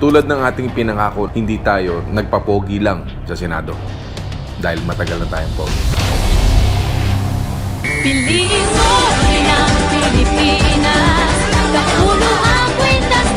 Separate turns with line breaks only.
Tulad ng ating pinangako, hindi tayo nagpapogi lang sa Senado. Dahil matagal na tayong pogi.
Piliin mo rin ang Pilipinas, kapulo ang kwintas